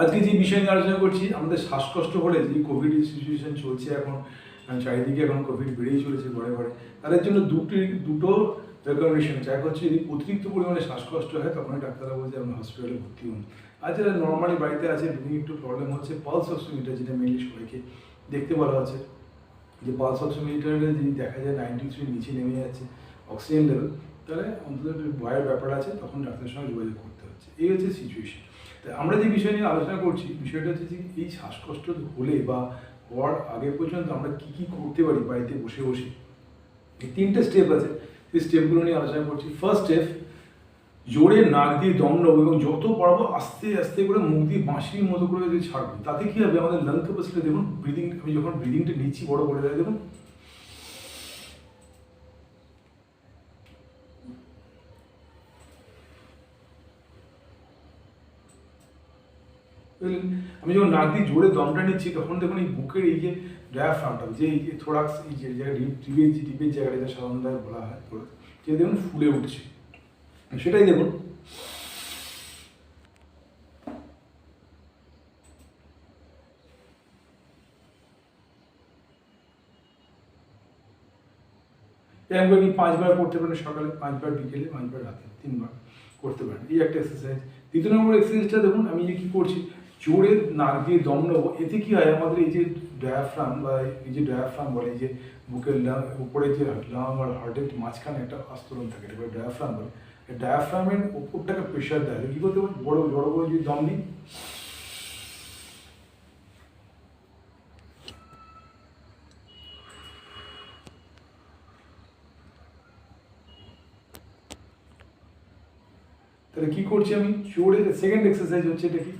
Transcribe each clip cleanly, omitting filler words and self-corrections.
আজকে যে বিষয় নিয়ে আলোচনা করছি, আমাদের শ্বাসকষ্ট হলে যে কোভিড সিচুয়েশন চলছে এখন, চারিদিকে এখন কোভিড বেড়েই চলেছে ঘরে ঘরে, তাদের জন্য দুটো রেকমেন্ডেশন আছে। এক হচ্ছে যদি অতিরিক্ত পরিমাণে শ্বাসকষ্ট হয় তখন ডাক্তাররা বলছে আপনি হসপিটালে ভর্তি হন। আর যারা নর্মালি বাড়িতে আছে ব্রিদিং একটু প্রবলেম হচ্ছে, পালস অক্সিমিটার যেটা মেনলি সবাইকে দেখতে বলা হচ্ছে, যে পালস অক্সিমিটারে যদি দেখা যায় 93 নিচে নেমে যাচ্ছে অক্সিজেন লেভেল, তাহলে অন্তত একটু ভয়ের ব্যাপার আছে, তখন ডাক্তারের সঙ্গে যোগাযোগ করতে হচ্ছে। এই হচ্ছে সিচুয়েশন। তাই আমরা যে বিষয় নিয়ে আলোচনা করছি, বিষয়টা হচ্ছে যে এই শ্বাসকষ্ট হলে বা হওয়ার আগে পর্যন্ত আমরা কী কী করতে পারি বাড়িতে বসে বসে। এই 3টে স্টেপ আছে, সেই স্টেপগুলো নিয়ে আলোচনা করছি। ফার্স্ট স্টেপ, জোরে নাক দিয়ে দম নেবো এবং যত পারবো আস্তে আস্তে করে মুখ দিয়ে বাঁশির মতো করে যদি ছাড়বো, তাতে কী হবে, আমাদের লাং ক্যাপাসিটি দেখুন, আমি যখন ব্রিদিংটা নিচ্ছি বড় করে দেয় দেখুন, বুঝলেন। আমি যখন নাক দিয়ে জোরে দমটা নিচ্ছি তখন দেখুন এই বুকের এই যে ডায়াফ্রামটা, যে এই যে থোরাক্স, এই যে জায়গাটা ডিপের জায়গাটা যা সাধারণত বলা হয়, যে দেখুন ফুলে উঠছে, সেটাই দেখুন। এরকম করে 5বার করতে পারেন, সকালে 5বার, বিকেলে 5বার, রাতে 3বার করতে পারেন। এই একটা এক্সারসাইজ। দ্বিতীয় নম্বর এক্সারসাইজটা দেখুন, আমি যে কী করছি, জোরে নাক দিয়ে দম নেবো। এতে কী হয়, আমাদের এই যে ডায়াফ্রাম বা এই যে ডায়াফ্রাম বলে, এই যে বুকের উপরে যে লাং আর হার্টের মাঝখানে একটা আস্তরণ থাকে, এটা ডায়াফ্রাম বলে। এই ডায়াফ্রামের উপরটাকে প্রেশার দেয়। কী করতে পারি, বড় বড় করে যদি দম নিই, তাহলে কী করছি আমি, জোরে। সেকেন্ড এক্সারসাইজ হচ্ছে এটা কি,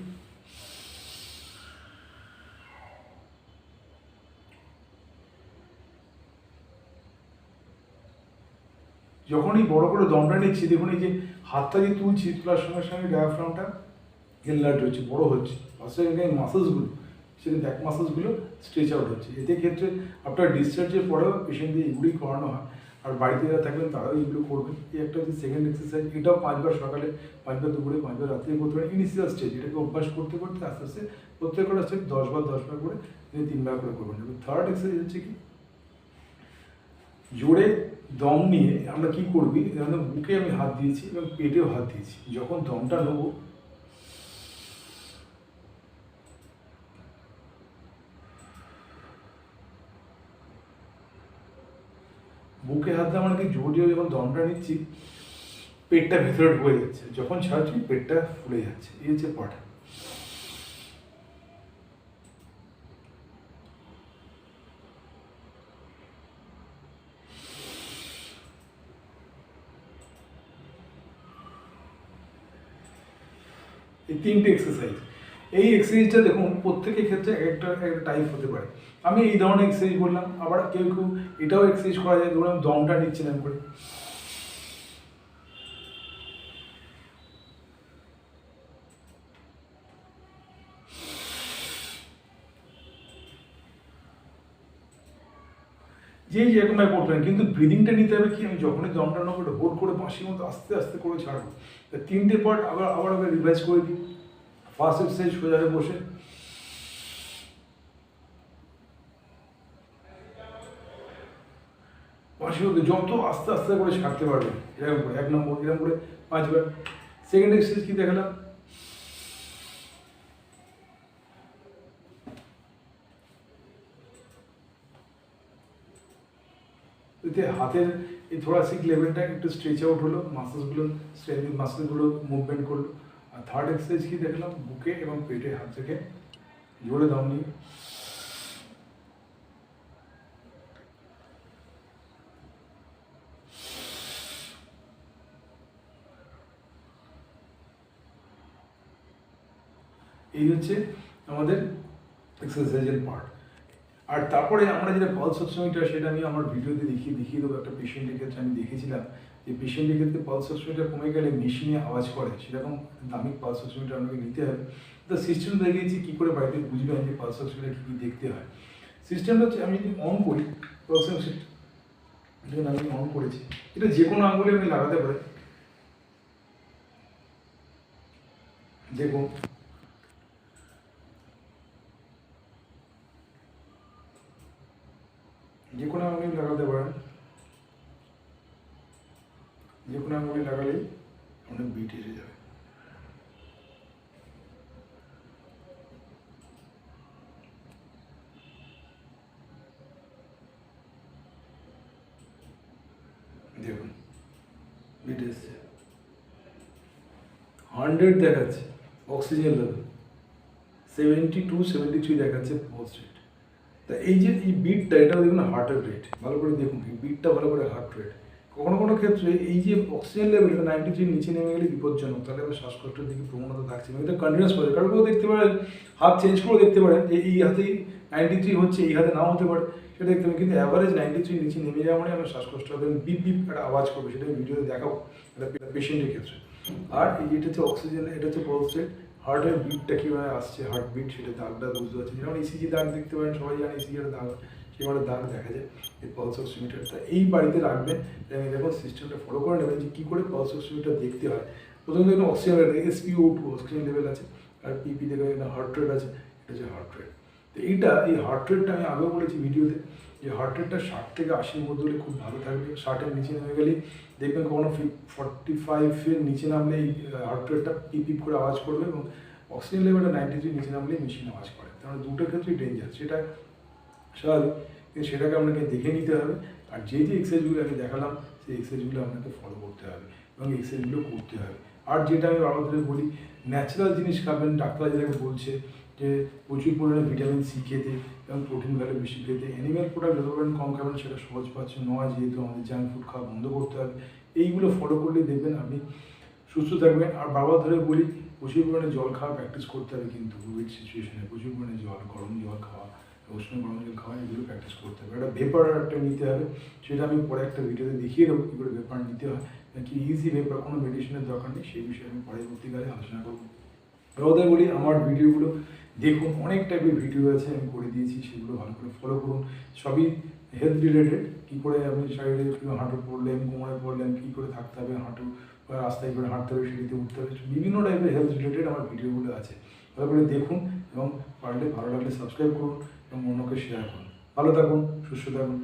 যখনই বড় করে দমটা নিচ্ছি দেখুন, এই যে হাতটা যে তুলছি, তোলার সঙ্গে সঙ্গে ডায়াফ্রামটা এনলার্জ হচ্ছে, বড় হচ্ছে, পাশে মাসেলসগুলো, সেটা ব্যাক মাসেলসগুলো স্ট্রেচ আউট হচ্ছে। এতে ক্ষেত্রে আপনার ডিসচার্জের পরেও পেশেন্টদের এগুলোই করানো হয়, আর বাড়িতে যারা থাকবেন তারাও এগুলো করবেন। এই একটা হচ্ছে সেকেন্ড এক্সারসাইজ। এটাও 5বার সকালে, 5বার দুপুরে, 5বার রাত্রে করতে পারেন। ইনিশিয়াল স্টেজ, এটাকে অভ্যাস করতে করতে আস্তে আস্তে প্রত্যেকটা স্টেজ 10বার করে, 3বার করে করবেন। এবং থার্ড এক্সারসাইজ হচ্ছে কি, জোরে দম নিয়ে আমরা কি করবি, বুকে আমি হাত দিয়েছি এবং পেটেও হাত দিয়েছি। যখন দমটা নেবো, বুকে হাত দেওয়া মানে কি, জোর দিয়ে যখন দমটা নিচ্ছি পেটটা ভেতরে ঢুকে যাচ্ছে, যখন ছাড়ছি পেটটা ফুলে যাচ্ছে। এই হচ্ছে পার্ট। এই 3টে এক্সারসাইজ। এই এক্সারসাইজটা দেখুন প্রত্যেকের ক্ষেত্রে একটা টাইপ হতে পারে। আমি এই ধরনের এক্সারসাইজ বললাম, আবার কেউ কেউ এটাও এক্সারসাইজ করা যায়, ধরুন দমটা নিচ্ছিলাম করে, যেই যেরকমভাবে করতে পারেন, কিন্তু ব্রিদিংটা নিতে হবে কি, আমি যখনই দমটা নেবো এটা হোল্ড করে বাঁশির মতো আস্তে আস্তে করে ছাড়বো। 3টে পার্ট আবার আবার আবার রিভাইজ করে দিই। ফার্স্ট এক্সারসাইজ, সোজা হয়ে বসে বাঁশির মধ্যে যত আস্তে আস্তে করে ছাড়তে পারবেন, এরকম করে 1 নম্বর, এরকম করে 5বার। সেকেন্ড এক্সারসাইজ কি দেখালাম, এতে হাতের এই থোরাসিক লেভেলটা একটু স্ট্রেচ আউট হলো, মাসেলগুলো মুভমেন্ট করলো। আর থার্ড এক্সারসাইজ কি দেখলাম, বুকে এবং পেটে হাত থেকে জোরে দম নিয়ে এই হচ্ছে আমাদের এক্সারসাইজের পার্ট। আর তারপরে আমরা যেটা পালস অক্সিমিটার, সেটা আমি আমার ভিডিওতে দেখিয়ে দেবো। একটা পেশেন্টের ক্ষেত্রে আমি দেখেছিলাম যে পেশেন্টের ক্ষেত্রে পালস অক্সিমিটার কমে গেলে মেশিনে আওয়াজ করে, সেরকম দামি পালস অক্সিমিটার আমাকে নিতে হবে। তো সিস্টেম দেখিয়েছি কী করে বাড়িতে বুঝবেন যে পালস অক্সিমিটার কী কী দেখতে হয়। সিস্টেমটা হচ্ছে, আমি যদি অন করি পালস অক্সিমিটার, দেখুন আমি অন করেছি, এটা যে কোনো আঙুলে আমি লাগাতে পারি। দেখুন বিট এসছে 100 দেখাচ্ছে অক্সিজেন লেভেল, 72-73 দেখাচ্ছে পালস রেট। তা এই যে এই বিটটা, এটা দেখুন হার্টের রেট, ভালো করে দেখুন এই বিটটা, ভালো করে হার্ট রেট। কোনো কোনো ক্ষেত্রে এই যে অক্সিজেন লেভেল 93 নিচে নেমে গেলে বিপজ্জনক, তাহলে আবার শ্বাসকষ্টের দিকে প্রবণতা থাকছে। এটা কন্টিনিউয়াস করে কারণ কেউ দেখতে পারেন হাত চেঞ্জ করে দেখতে পারেন যে এই হাতেই 93 হচ্ছে, এই হাতে নাও হতে পারে, সেটা দেখতে পারেন। কিন্তু অ্যাভারেজ 93 নিচে নেমে যাওয়া মানে আমার শ্বাসকষ্ট হবে, বিপ বিপ একটা আওয়াজ করবে, সেটা ভিডিওতে দেখাবো একটা পেশেন্টের ক্ষেত্রে। আর এই যেটা হচ্ছে অক্সিজেন, এটা হচ্ছে পালস রেট, হার্টের বিটটা কীভাবে আসছে, হার্ট বিট, সেটা দাগটা বুঝতে পারছি। যেমন ইসিজি দাগ দেখতে পারেন, সবাই জানে ইসিজি একটা দাগ, সেভাবে দাগ দেখা যায় এই পালস অক্সিমিটার। তা এই বাড়িতে রাখবেন, দেখুন সিস্টেমটা ফলো করে নেবেন যে কী করে পালস অক্সিমিটার দেখতে হয়। প্রথমে দেখুন oxygen level, SpO2 oxygen level আছে, আর PP দেখবেন এখানে হার্ট রেট আছে, এটা হচ্ছে হার্ট রেট। তো এই হার্ট রেটটা আমি আগেও বলেছি ভিডিওতে, যে হার্ট রেটটা 60 থেকে 80-র মধ্যে হলে খুব ভালো থাকবে। 60-এর নিচে নেমে গেলে দেখবেন কখনো 45-এর নিচে নামলে এই হার্ট রেটটা পিপ করে আওয়াজ করবে, এবং অক্সিজেন লেভেলটা 93 নিচে নামলে মেশিন আওয়াজ করে। তাহলে দুটোর ক্ষেত্রেই ডেঞ্জার, সেটা স্বাভাবিক, কিন্তু সেটাকে আপনাকে দেখে নিতে হবে। আর যে এক্সারসাইজগুলো আমি দেখালাম, সেই এক্সারসাইজগুলো আপনাকে ফলো করতে হবে এবং এক্সারসাইজগুলো করতে হবে। আর যেটা আমি বারবার ধরে বলি, ন্যাচারাল জিনিস খাবেন। ডাক্তার যেটাকে বলছে যে প্রচুর পরিমাণে ভিটামিন সি খেতে এবং প্রোটিন ভ্যালু বেশি খেতে, অ্যানিম্যাল প্রোডাক্ট যত পারেন কম খাবেন, সেটা সহজ পাচ্ছে নয়, যেহেতু আমাদের জাঙ্ক ফুড খাওয়া বন্ধ করতে হবে। এইগুলো ফলো করলে দেখবেন আপনি সুস্থ থাকবেন। আর বারবার ধরে বলি, প্রচুর পরিমাণে জল খাওয়া প্র্যাকটিস করতে হবে, কিন্তু কোভিড সিচুয়েশনে প্রচুর পরিমাণে জল, গরম জল খাওয়া, উষ্ণ গরম জল খাওয়া, এগুলো প্র্যাকটিস করতে হবে। একটা ভেপার একটা নিতে হবে, সেটা আমি পরে একটা ভিডিওতে দেখিয়ে দেবো কী করে ভেপার নিতে হয়, কি ইজি ভেপার, কোনো মেডিসিনের দরকার নেই, সেই বিষয়ে আমি পরবর্তীকালে আলোচনা করবো। বাবাদের বলি, আমার ভিডিওগুলো দেখুন, অনেক টাইপের ভিডিও আছে আমি করে দিয়েছি, সেগুলো ভালো করে ফলো করুন। সবই হেলথ রিলেটেড, কী করে আপনি শারীরে হাঁটু পড়লেন, কোমরে পড়লেন, কী করে থাকতে হবে, হাঁটু রাস্তায় করে হাঁটতে হবে, সিঁড়িতে উঠতে হবে, বিভিন্ন টাইপের হেলথ রিলেটেড আমার ভিডিওগুলো আছে, ভালো করে দেখুন এবং পারলে ভালো লাগলে সাবস্ক্রাইব করুন এবং অন্যকে শেয়ার করুন। ভালো থাকুন, সুস্থ থাকুন।